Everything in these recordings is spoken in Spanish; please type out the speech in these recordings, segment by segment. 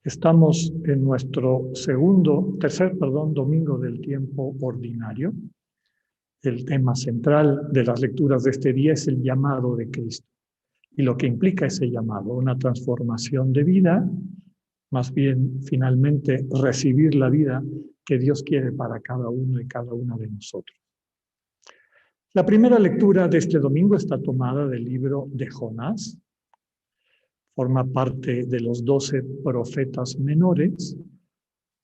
Estamos en nuestro tercer domingo del tiempo ordinario. El tema central de las lecturas de este día es el llamado de Cristo y lo que implica ese llamado, una transformación de vida, más bien finalmente recibir la vida que Dios quiere para cada uno y cada una de nosotros. La primera lectura de este domingo está tomada del libro de Jonás. Forma parte de los 12 profetas menores.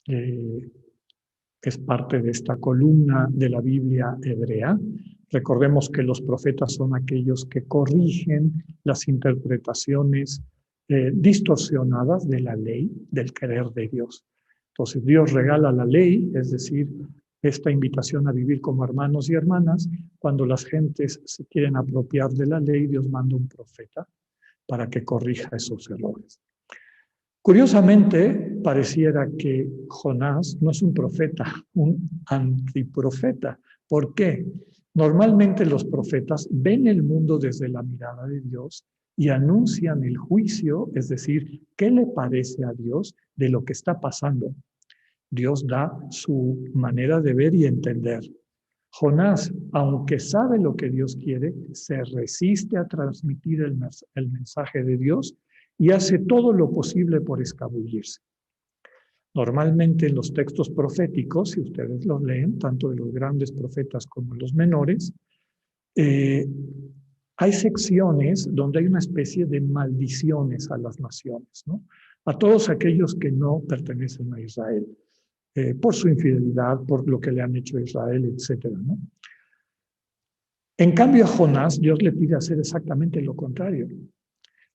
Es parte de esta columna de la Biblia hebrea. Recordemos que los profetas son aquellos que corrigen las interpretaciones distorsionadas de la ley, del querer de Dios. Entonces Dios regala la ley, es decir, esta invitación a vivir como hermanos y hermanas. Cuando las gentes se quieren apropiar de la ley, Dios manda un profeta para que corrija esos errores. Curiosamente, pareciera que Jonás no es un profeta, un antiprofeta. ¿Por qué? Normalmente los profetas ven el mundo desde la mirada de Dios y anuncian el juicio, es decir, ¿qué le parece a Dios de lo que está pasando? Dios da su manera de ver y entender. Jonás, aunque sabe lo que Dios quiere, se resiste a transmitir el mensaje de Dios y hace todo lo posible por escabullirse. Normalmente en los textos proféticos, si ustedes los leen, tanto de los grandes profetas como los menores, hay secciones donde hay una especie de maldiciones a las naciones, ¿no? A todos aquellos que no pertenecen a Israel. Por su infidelidad, por lo que le han hecho a Israel, etc., ¿no? En cambio, a Jonás, Dios le pide hacer exactamente lo contrario.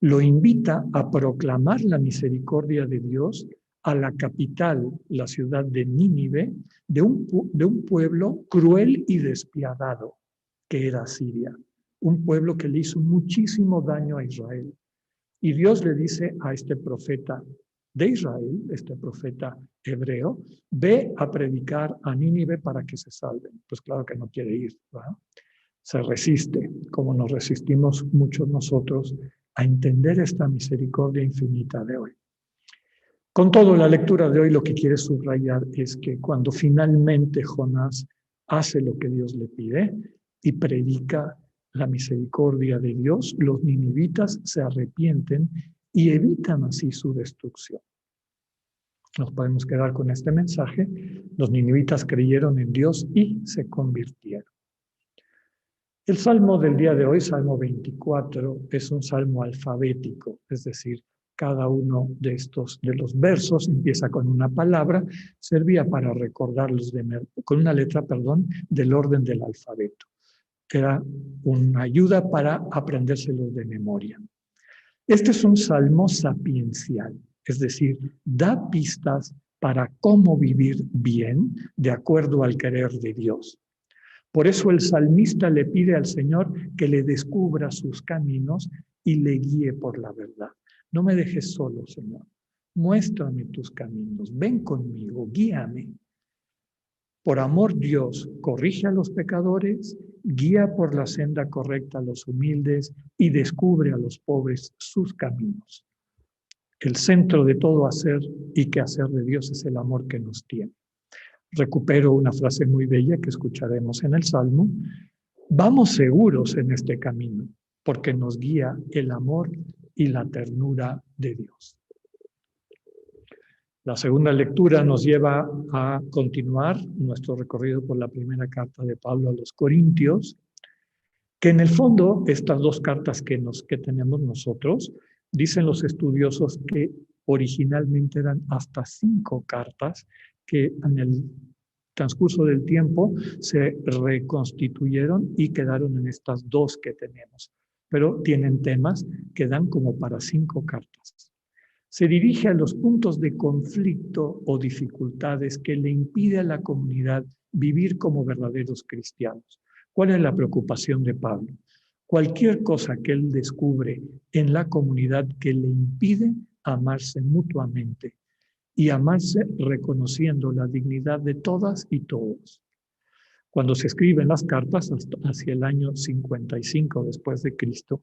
Lo invita a proclamar la misericordia de Dios a la capital, la ciudad de Nínive, de un pueblo cruel y despiadado, que era Siria. Un pueblo que le hizo muchísimo daño a Israel. Y Dios le dice a este profeta de Israel, este profeta hebreo, ve a predicar a Nínive para que se salven. Pues claro que no quiere ir, ¿verdad? Se resiste, como nos resistimos muchos nosotros a entender esta misericordia infinita de hoy. Con todo, la lectura de hoy lo que quiere subrayar es que cuando finalmente Jonás hace lo que Dios le pide y predica la misericordia de Dios, los ninivitas se arrepienten y evitan así su destrucción. Nos podemos quedar con este mensaje. Los ninivitas creyeron en Dios y se convirtieron. El salmo del día de hoy, Salmo 24, es un salmo alfabético, es decir, cada uno de los versos empieza con una palabra, servía para recordarlos con una letra, del orden del alfabeto. Era una ayuda para aprendérselos de memoria. Este es un salmo sapiencial, es decir, da pistas para cómo vivir bien de acuerdo al querer de Dios. Por eso el salmista le pide al Señor que le descubra sus caminos y le guíe por la verdad. No me dejes solo, Señor. Muéstrame tus caminos. Ven conmigo, guíame. Por amor, Dios corrige a los pecadores, guía por la senda correcta a los humildes y descubre a los pobres sus caminos. El centro de todo hacer y quehacer de Dios es el amor que nos tiene. Recupero una frase muy bella que escucharemos en el Salmo. Vamos seguros en este camino, porque nos guía el amor y la ternura de Dios. La segunda lectura nos lleva a continuar nuestro recorrido por la primera carta de Pablo a los Corintios, que en el fondo estas dos cartas que tenemos nosotros, dicen los estudiosos que originalmente eran hasta 5 cartas que en el transcurso del tiempo se reconstituyeron y quedaron en estas 2 que tenemos, pero tienen temas que dan como para 5 cartas. Se dirige a los puntos de conflicto o dificultades que le impide a la comunidad vivir como verdaderos cristianos. ¿Cuál es la preocupación de Pablo? Cualquier cosa que él descubre en la comunidad que le impide amarse mutuamente y amarse reconociendo la dignidad de todas y todos. Cuando se escriben las cartas hacia el año 55 después de Cristo,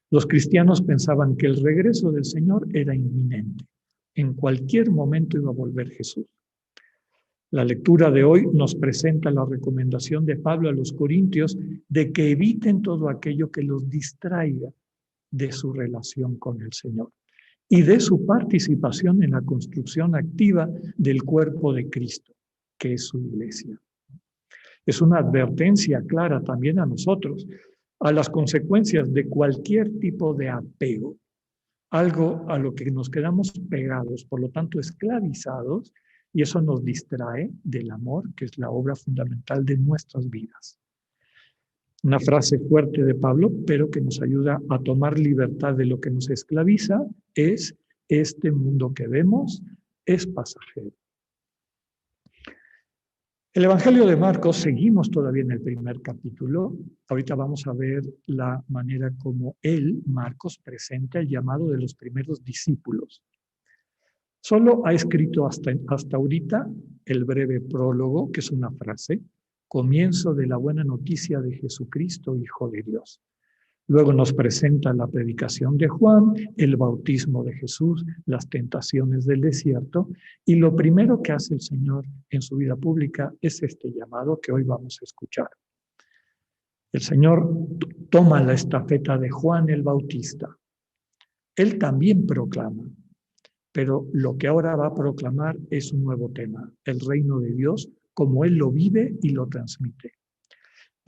los cristianos pensaban que el regreso del Señor era inminente. En cualquier momento iba a volver Jesús. La lectura de hoy nos presenta la recomendación de Pablo a los corintios de que eviten todo aquello que los distraiga de su relación con el Señor y de su participación en la construcción activa del cuerpo de Cristo, que es su iglesia. Es una advertencia clara también a nosotros, a las consecuencias de cualquier tipo de apego, algo a lo que nos quedamos pegados, por lo tanto esclavizados, y eso nos distrae del amor, que es la obra fundamental de nuestras vidas. Una frase fuerte de Pablo, pero que nos ayuda a tomar libertad de lo que nos esclaviza, es: este mundo que vemos es pasajero. El Evangelio de Marcos, seguimos todavía en el primer capítulo. Ahorita vamos a ver la manera como él, Marcos, presenta el llamado de los primeros discípulos. Solo ha escrito hasta ahorita el breve prólogo, que es una frase: comienzo de la buena noticia de Jesucristo, Hijo de Dios. Luego nos presenta la predicación de Juan, el bautismo de Jesús, las tentaciones del desierto, y lo primero que hace el Señor en su vida pública es este llamado que hoy vamos a escuchar. El Señor toma la estafeta de Juan el Bautista. Él también proclama, pero lo que ahora va a proclamar es un nuevo tema: el reino de Dios, como Él lo vive y lo transmite.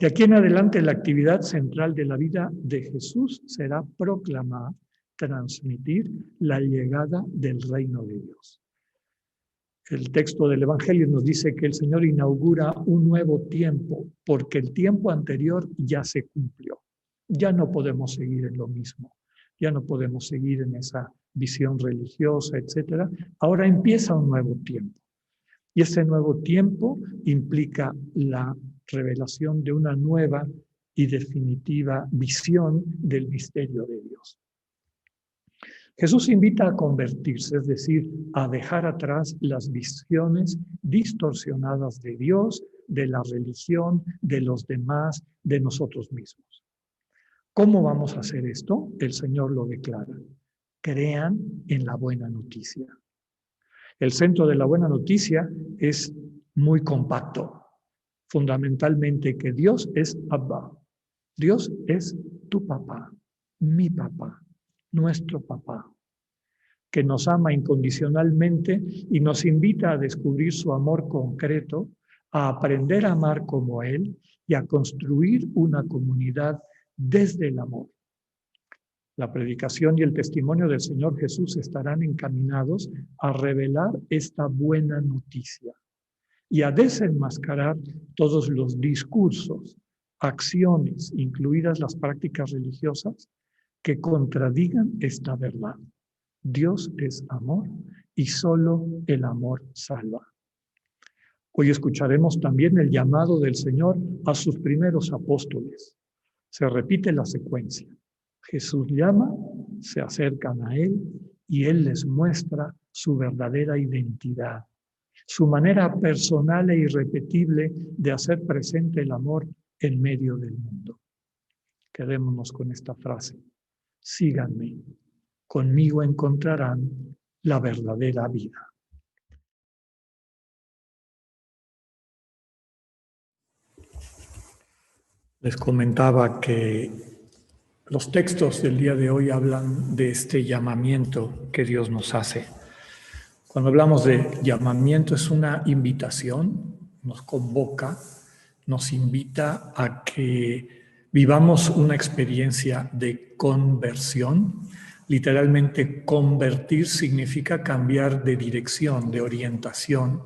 De aquí en adelante, la actividad central de la vida de Jesús será proclamar, transmitir la llegada del reino de Dios. El texto del Evangelio nos dice que el Señor inaugura un nuevo tiempo, porque el tiempo anterior ya se cumplió. Ya no podemos seguir en lo mismo, ya no podemos seguir en esa visión religiosa, etc. Ahora empieza un nuevo tiempo. Y ese nuevo tiempo implica la revelación de una nueva y definitiva visión del misterio de Dios. Jesús invita a convertirse, es decir, a dejar atrás las visiones distorsionadas de Dios, de la religión, de los demás, de nosotros mismos. ¿Cómo vamos a hacer esto? El Señor lo declara: crean en la buena noticia. El centro de la buena noticia es muy compacto. Fundamentalmente que Dios es Abba. Dios es tu papá, mi papá, nuestro papá, que nos ama incondicionalmente y nos invita a descubrir su amor concreto, a aprender a amar como Él y a construir una comunidad desde el amor. La predicación y el testimonio del Señor Jesús estarán encaminados a revelar esta buena noticia y a desenmascarar todos los discursos, acciones, incluidas las prácticas religiosas, que contradigan esta verdad. Dios es amor y solo el amor salva. Hoy escucharemos también el llamado del Señor a sus primeros apóstoles. Se repite la secuencia. Jesús llama, se acercan a Él y Él les muestra su verdadera identidad, su manera personal e irrepetible de hacer presente el amor en medio del mundo. Quedémonos con esta frase: síganme, conmigo encontrarán la verdadera vida. Les comentaba que los textos del día de hoy hablan de este llamamiento que Dios nos hace. Cuando hablamos de llamamiento, es una invitación, nos convoca, nos invita a que vivamos una experiencia de conversión. Literalmente, convertir significa cambiar de dirección, de orientación.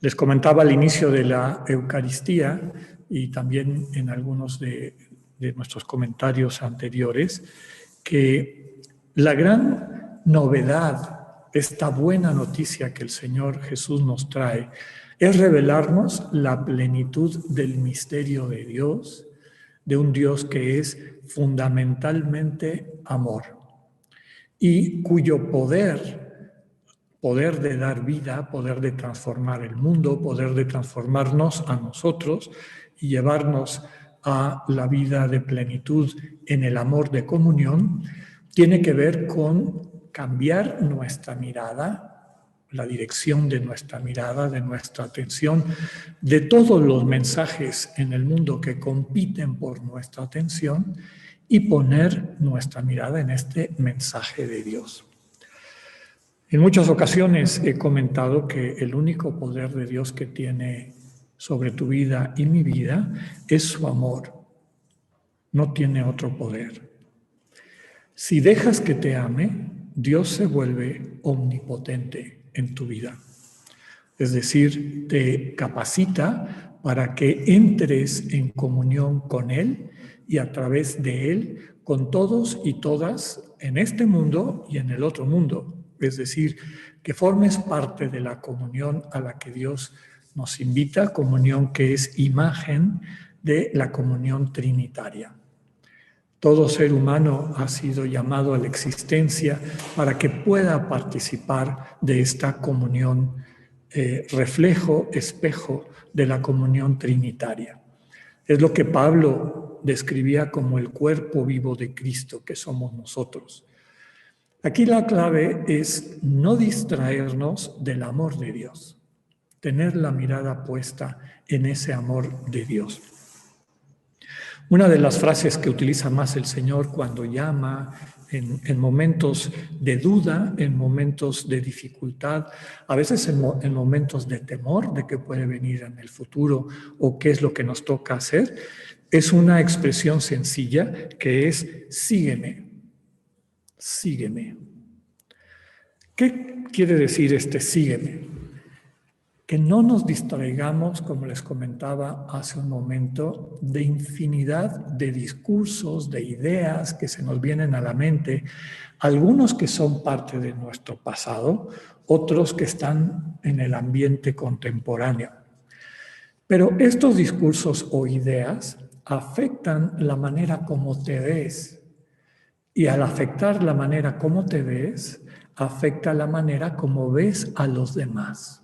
Les comentaba al inicio de la Eucaristía y también en algunos de nuestros comentarios anteriores, que la gran novedad, esta buena noticia que el Señor Jesús nos trae, es revelarnos la plenitud del misterio de Dios, de un Dios que es fundamentalmente amor y cuyo poder de dar vida, poder de transformar el mundo, poder de transformarnos a nosotros y llevarnos a la vida de plenitud en el amor de comunión, tiene que ver con cambiar nuestra mirada, la dirección de nuestra mirada, de nuestra atención, de todos los mensajes en el mundo que compiten por nuestra atención y poner nuestra mirada en este mensaje de Dios. En muchas ocasiones he comentado que el único poder de Dios que tiene sobre tu vida y mi vida es su amor. No tiene otro poder. Si dejas que te ame, Dios se vuelve omnipotente en tu vida. Es decir, te capacita para que entres en comunión con Él y a través de Él con todos y todas en este mundo y en el otro mundo. Es decir, que formes parte de la comunión a la que Dios nos invita, comunión que es imagen de la comunión trinitaria. Todo ser humano ha sido llamado a la existencia para que pueda participar de esta comunión, reflejo, espejo de la comunión trinitaria. Es lo que Pablo describía como el cuerpo vivo de Cristo, que somos nosotros. Aquí la clave es no distraernos del amor de Dios, tener la mirada puesta en ese amor de Dios. Una de las frases que utiliza más el Señor cuando llama en momentos de duda, en momentos de dificultad, a veces en momentos de temor de qué puede venir en el futuro o qué es lo que nos toca hacer, es una expresión sencilla que es sígueme, sígueme. ¿Qué quiere decir este sígueme? Que no nos distraigamos, como les comentaba hace un momento, de infinidad de discursos, de ideas que se nos vienen a la mente, algunos que son parte de nuestro pasado, otros que están en el ambiente contemporáneo. Pero estos discursos o ideas afectan la manera como te ves, y al afectar la manera como te ves, afecta la manera como ves a los demás.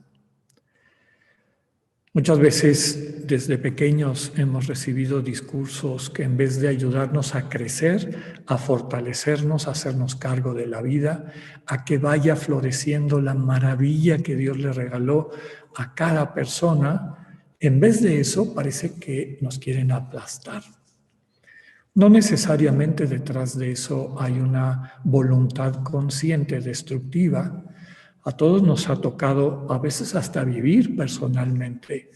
Muchas veces desde pequeños hemos recibido discursos que en vez de ayudarnos a crecer, a fortalecernos, a hacernos cargo de la vida, a que vaya floreciendo la maravilla que Dios le regaló a cada persona, en vez de eso parece que nos quieren aplastar. No necesariamente detrás de eso hay una voluntad consciente destructiva. A todos nos ha tocado a veces hasta vivir personalmente.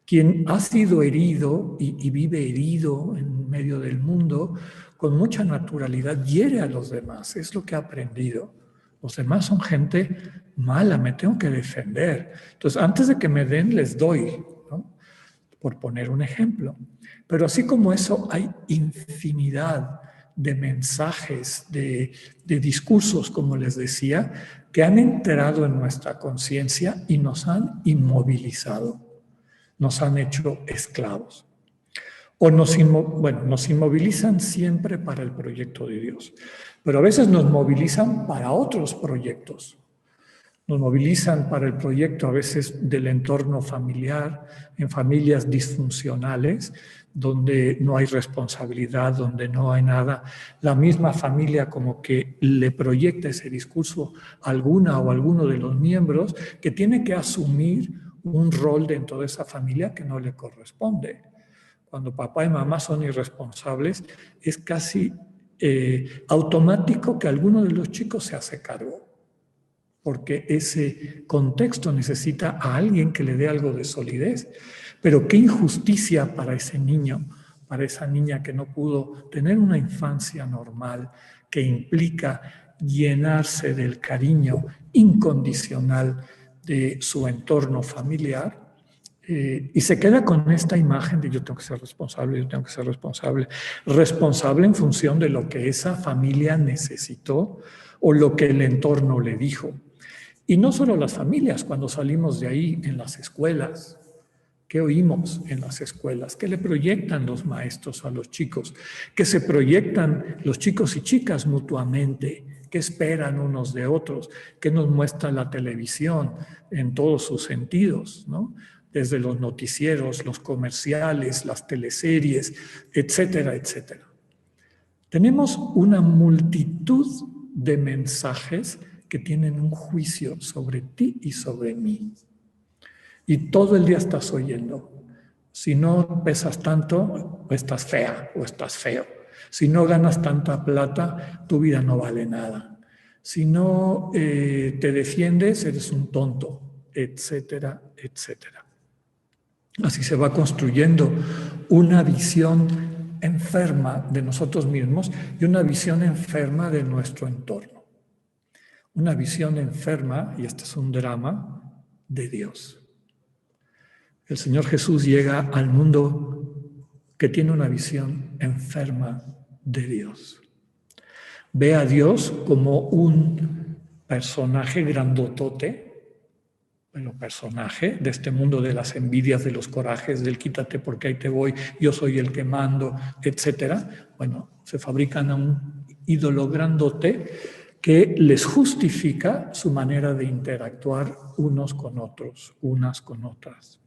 Quien ha sido herido y vive herido en medio del mundo, con mucha naturalidad hiere a los demás. Es lo que ha aprendido. Los demás son gente mala, me tengo que defender. Entonces, antes de que me den, les doy, ¿no? Por poner un ejemplo. Pero así como eso, hay infinidad de mensajes, de discursos, como les decía, que han entrado en nuestra conciencia y nos han inmovilizado, nos han hecho esclavos. O nos inmovilizan siempre para el proyecto de Dios, pero a veces nos movilizan para otros proyectos. Nos movilizan para el proyecto a veces del entorno familiar, en familias disfuncionales, donde no hay responsabilidad, donde no hay nada. La misma familia como que le proyecta ese discurso a alguna o alguno de los miembros que tiene que asumir un rol dentro de esa familia que no le corresponde. Cuando papá y mamá son irresponsables, es casi automático que alguno de los chicos se hace cargo, porque ese contexto necesita a alguien que le dé algo de solidez. Pero qué injusticia para ese niño, para esa niña que no pudo tener una infancia normal, que implica llenarse del cariño incondicional de su entorno familiar, y se queda con esta imagen de yo tengo que ser responsable, yo tengo que ser responsable, responsable en función de lo que esa familia necesitó o lo que el entorno le dijo. Y no solo las familias, cuando salimos de ahí en las escuelas, ¿qué oímos en las escuelas? ¿Qué le proyectan los maestros a los chicos? ¿Qué se proyectan los chicos y chicas mutuamente? ¿Qué esperan unos de otros? ¿Qué nos muestra la televisión en todos sus sentidos, ¿no? Desde los noticieros, los comerciales, las teleseries, etcétera, etcétera. Tenemos una multitud de mensajes que tienen un juicio sobre ti y sobre mí. Y todo el día estás oyendo. Si no pesas tanto, estás fea o estás feo. Si no ganas tanta plata, tu vida no vale nada. Si no te defiendes, eres un tonto, etcétera, etcétera. Así se va construyendo una visión enferma de nosotros mismos y una visión enferma de nuestro entorno. Una visión enferma, y este es un drama, de Dios. El Señor Jesús llega al mundo que tiene una visión enferma de Dios. Ve a Dios como un personaje grandotote, bueno, personaje de este mundo de las envidias, de los corajes, del quítate porque ahí te voy, yo soy el que mando, etcétera. Bueno, se fabrican a un ídolo grandote que les justifica su manera de interactuar unos con otros, unas con otras.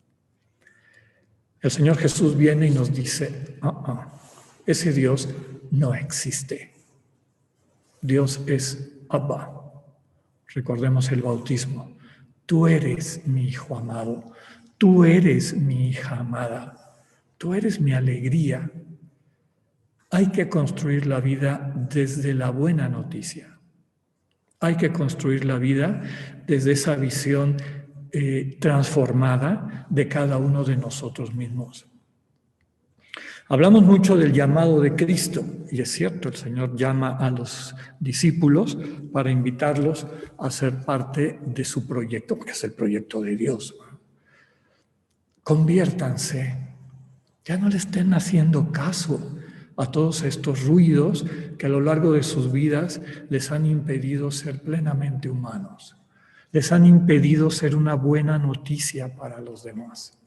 El Señor Jesús viene y nos dice, ese Dios no existe. Dios es Abba. Recordemos el bautismo. Tú eres mi hijo amado. Tú eres mi hija amada. Tú eres mi alegría. Hay que construir la vida desde la buena noticia. Hay que construir la vida desde esa visión transformada de cada uno de nosotros mismos. Hablamos mucho del llamado de Cristo, y es cierto, el Señor llama a los discípulos para invitarlos a ser parte de su proyecto, porque es el proyecto de Dios. Conviértanse, ya no le estén haciendo caso a todos estos ruidos que a lo largo de sus vidas les han impedido ser plenamente humanos. Les han impedido ser una buena noticia para los demás.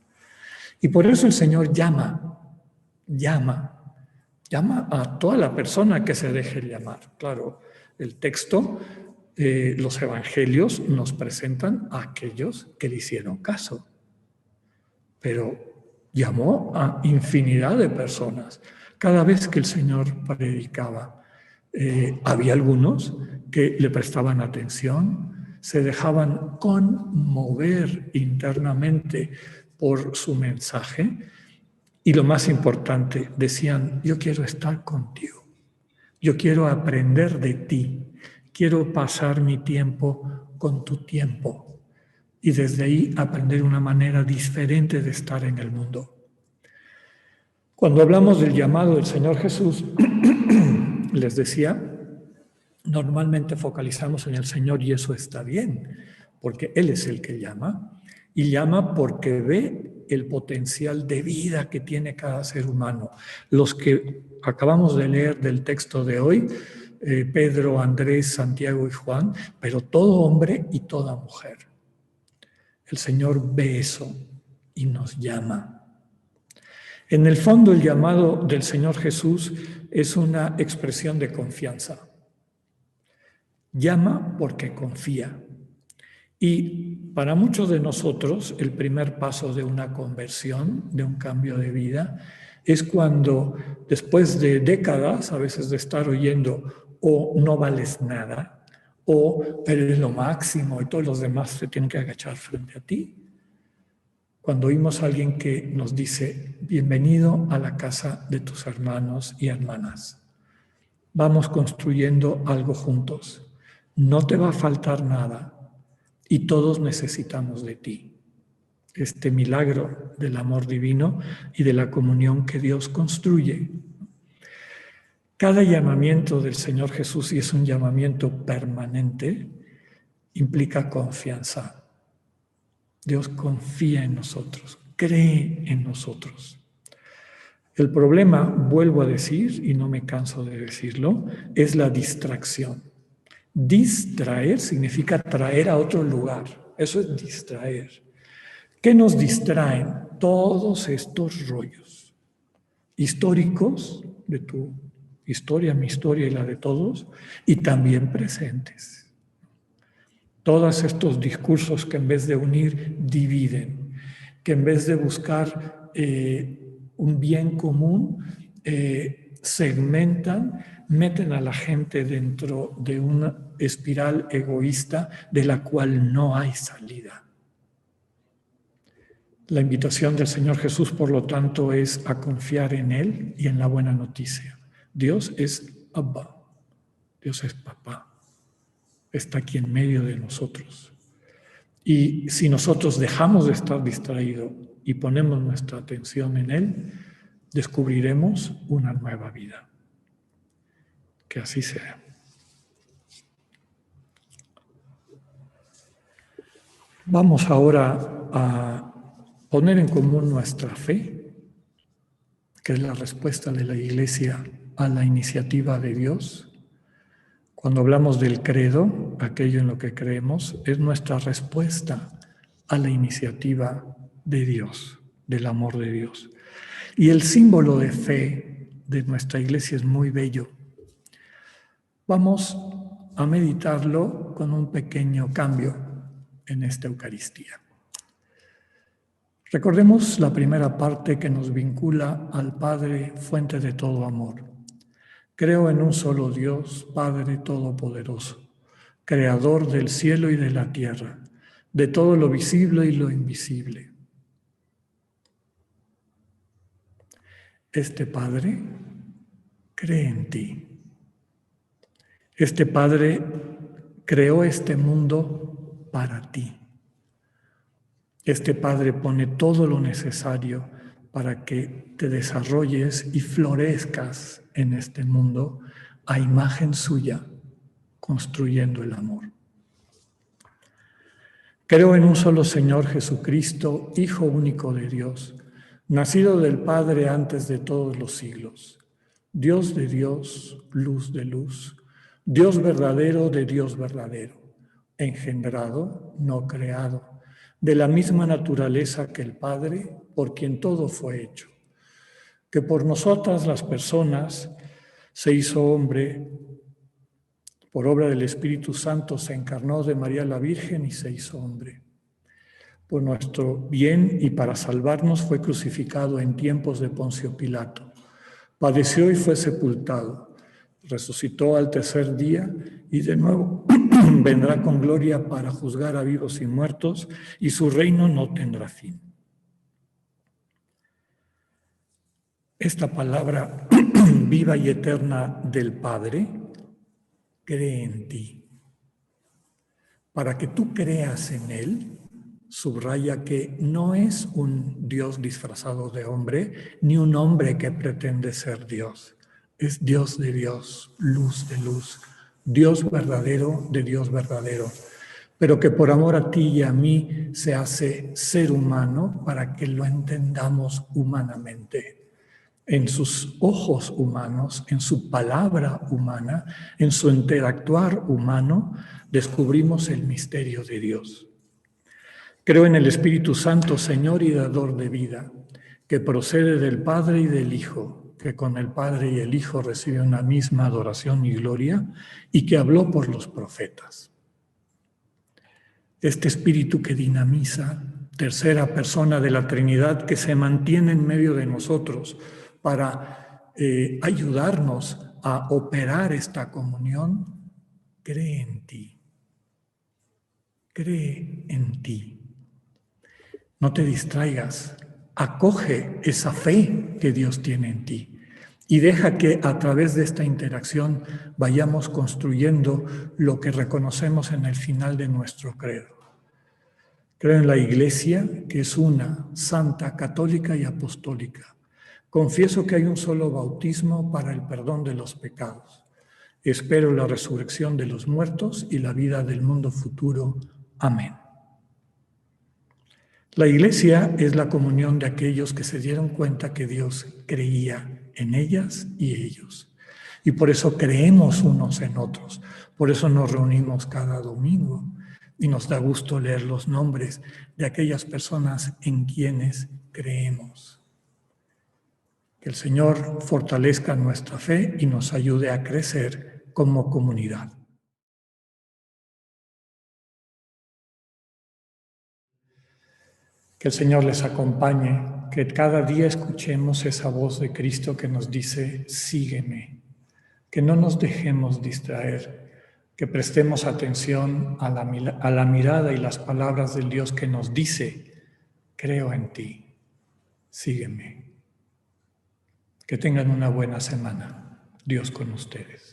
Y por eso el Señor llama a toda la persona que se deje llamar. Claro, el texto, los evangelios nos presentan a aquellos que le hicieron caso. Pero llamó a infinidad de personas. Cada vez que el Señor predicaba, había algunos que le prestaban atención, se dejaban conmover internamente por su mensaje y lo más importante, decían, yo quiero estar contigo, yo quiero aprender de ti, quiero pasar mi tiempo con tu tiempo y desde ahí aprender una manera diferente de estar en el mundo. Cuando hablamos del llamado del Señor Jesús, les decía, normalmente focalizamos en el Señor y eso está bien, porque Él es el que llama, y llama porque ve el potencial de vida que tiene cada ser humano. Los que acabamos de leer del texto de hoy, Pedro, Andrés, Santiago y Juan, pero todo hombre y toda mujer. El Señor ve eso y nos llama. En el fondo, el llamado del Señor Jesús es una expresión de confianza. Llama porque confía. Y para muchos de nosotros, el primer paso de una conversión, de un cambio de vida, es cuando, después de décadas, a veces de estar oyendo, o no vales nada, o eres lo máximo y todos los demás se tienen que agachar frente a ti. Cuando oímos a alguien que nos dice, bienvenido a la casa de tus hermanos y hermanas. Vamos construyendo algo juntos. No te va a faltar nada y todos necesitamos de ti. Este milagro del amor divino y de la comunión que Dios construye. Cada llamamiento del Señor Jesús, y es un llamamiento permanente, implica confianza. Dios confía en nosotros, cree en nosotros. El problema, vuelvo a decir, y no me canso de decirlo, es la distracción. Distraer significa traer a otro lugar. Eso es distraer. ¿Qué nos distraen? Todos estos rollos históricos de tu historia, mi historia y la de todos, y también presentes. Todos estos discursos que en vez de unir, dividen, que en vez de buscar un bien común, segmentan, meten a la gente dentro de una espiral egoísta de la cual no hay salida. La invitación del Señor Jesús, por lo tanto, es a confiar en Él y en la buena noticia. Dios es Abba, Dios es Papá, está aquí en medio de nosotros. Y si nosotros dejamos de estar distraídos y ponemos nuestra atención en Él, descubriremos una nueva vida. Que así sea. Vamos ahora a poner en común nuestra fe, que es la respuesta de la Iglesia a la iniciativa de Dios. Cuando hablamos del credo, aquello en lo que creemos, es nuestra respuesta a la iniciativa de Dios, del amor de Dios. Y el símbolo de fe de nuestra Iglesia es muy bello. Vamos a meditarlo con un pequeño cambio en esta Eucaristía. Recordemos la primera parte que nos vincula al Padre, fuente de todo amor. Creo en un solo Dios, Padre Todopoderoso, Creador del cielo y de la tierra, de todo lo visible y lo invisible. Este Padre cree en ti. Este Padre creó este mundo para ti. Este Padre pone todo lo necesario para que te desarrolles y florezcas en este mundo a imagen suya, construyendo el amor. Creo en un solo Señor Jesucristo, Hijo único de Dios, nacido del Padre antes de todos los siglos, Dios de Dios, luz de luz, Dios verdadero de Dios verdadero, engendrado, no creado, de la misma naturaleza que el Padre, por quien todo fue hecho, que por nosotras las personas se hizo hombre, por obra del Espíritu Santo se encarnó de María la Virgen y se hizo hombre. Por nuestro bien y para salvarnos fue crucificado en tiempos de Poncio Pilato. Padeció y fue sepultado. Resucitó al tercer día y de nuevo vendrá con gloria para juzgar a vivos y muertos, y su reino no tendrá fin. Esta palabra viva y eterna del Padre cree en ti. Para que tú creas en Él, subraya que no es un Dios disfrazado de hombre, ni un hombre que pretende ser Dios. Es Dios de Dios, luz de luz, Dios verdadero de Dios verdadero, pero que por amor a ti y a mí se hace ser humano para que lo entendamos humanamente. En sus ojos humanos, en su palabra humana, en su interactuar humano, descubrimos el misterio de Dios. Creo en el Espíritu Santo, Señor y dador de vida, que procede del Padre y del Hijo, que con el Padre y el Hijo recibe una misma adoración y gloria, y que habló por los profetas. Este Espíritu que dinamiza, tercera persona de la Trinidad, que se mantiene en medio de nosotros para ayudarnos a operar esta comunión, cree en ti. Cree en ti. No te distraigas, acoge esa fe que Dios tiene en ti y deja que a través de esta interacción vayamos construyendo lo que reconocemos en el final de nuestro credo. Creo en la Iglesia, que es una, santa, católica y apostólica. Confieso que hay un solo bautismo para el perdón de los pecados. Espero la resurrección de los muertos y la vida del mundo futuro. Amén. La Iglesia es la comunión de aquellos que se dieron cuenta que Dios creía en ellas y ellos. Y por eso creemos unos en otros. Por eso nos reunimos cada domingo y nos da gusto leer los nombres de aquellas personas en quienes creemos. Que el Señor fortalezca nuestra fe y nos ayude a crecer como comunidad. Que el Señor les acompañe que cada día escuchemos esa voz de Cristo que nos dice, sígueme, que no nos dejemos distraer, que prestemos atención a la mirada y las palabras del Dios que nos dice, creo en ti, sígueme. Que tengan una buena semana. Dios con ustedes.